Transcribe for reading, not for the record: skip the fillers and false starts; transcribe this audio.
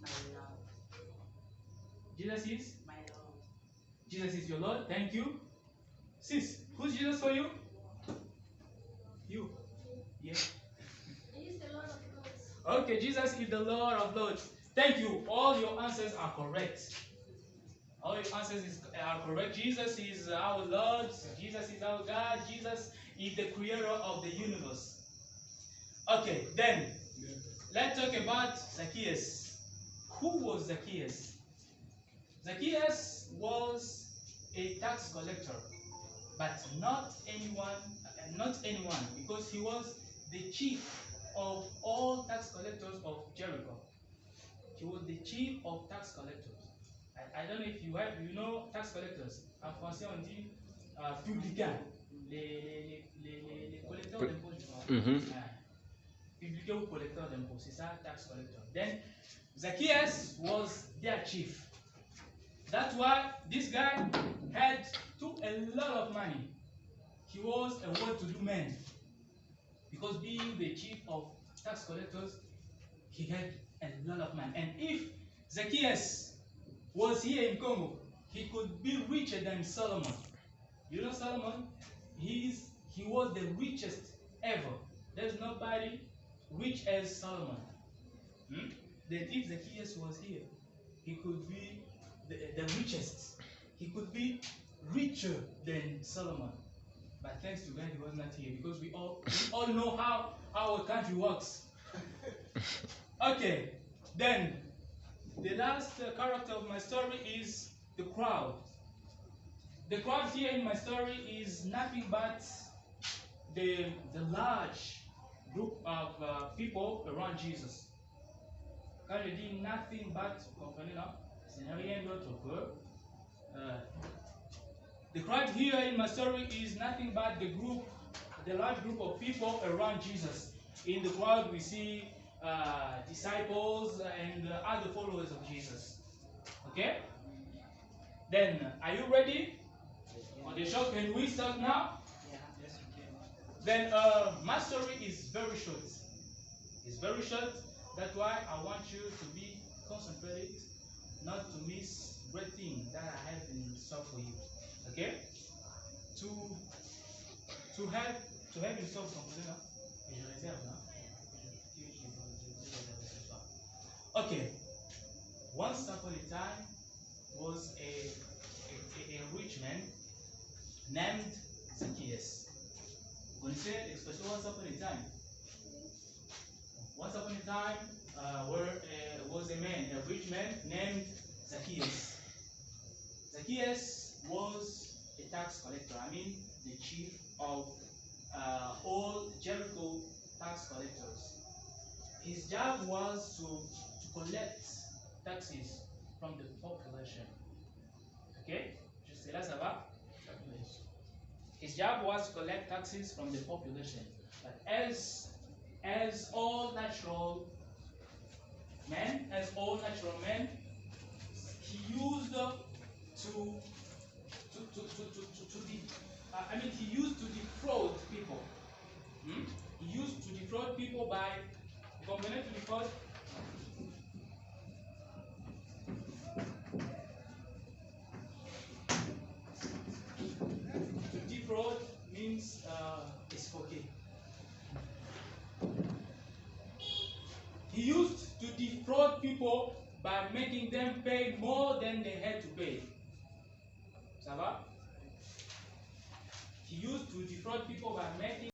My Lord. Jesus is? My Lord. Jesus is your Lord. Thank you. Sis, who's Jesus for you? You. Yeah. He is the Lord of Lords. Okay, Jesus is the Lord of Lords. Thank you. All your answers are correct. All your answers are correct. Jesus is our Lord. Jesus is our God. Jesus is the creator of the universe. Okay, then let's talk about Zacchaeus. Who was Zacchaeus? Zacchaeus was a tax collector, but not anyone, because he was the chief of all tax collectors of Jericho. He was the chief of tax collectors. I don't know if you know tax collectors. En français, on dit publicains, les collecteurs d'impôts. Publicains ou collecteurs d'impôts, c'est ça, tax collector. Then Zacchaeus was their chief. That's why this guy had a lot of money. He was a well-to-do man, because being the chief of tax collectors, he had a lot of money. And if Zacchaeus was here in Congo, he could be richer than Solomon. You know Solomon? He was the richest ever. There's nobody rich as Solomon. Then if Zacchaeus was here, he could be the richest. He could be richer than Solomon. But thanks to God, he was not here, because we all know how our country works. Okay, then the last character of my story is the crowd. The crowd here in my story is nothing but the large group of people around Jesus. Quand je dis nothing but, vous comprenez, non? Ce n'est rien d'autre que the crowd here in my story is nothing but the large group of people around Jesus. In the crowd, we see disciples and other followers of Jesus. Okay? Then, are you ready for the show? Can we start now? Yeah. Yes, you can. Then, my story is very short. It's very short. That's why I want you to be concentrated, not to miss great things that I have in store for you. Okay? To have in store something, et je réserve, okay. Once upon a time was a rich man named Zacchaeus. Vous connaissez l'expression once upon a time? Once upon a time, was a rich man named Zacchaeus. Zacchaeus was a tax collector. I mean, the chief of all Jericho tax collectors. His job was to collect taxes from the population. Okay? Jusque là, ça va? His job was to collect taxes from the population. But as all natural men, he used he used to defraud people. He used to defraud people by to defraud. To defraud means escroquer. He used to defraud people by making them pay more than they had to pay. Ça va? He used to defraud people by making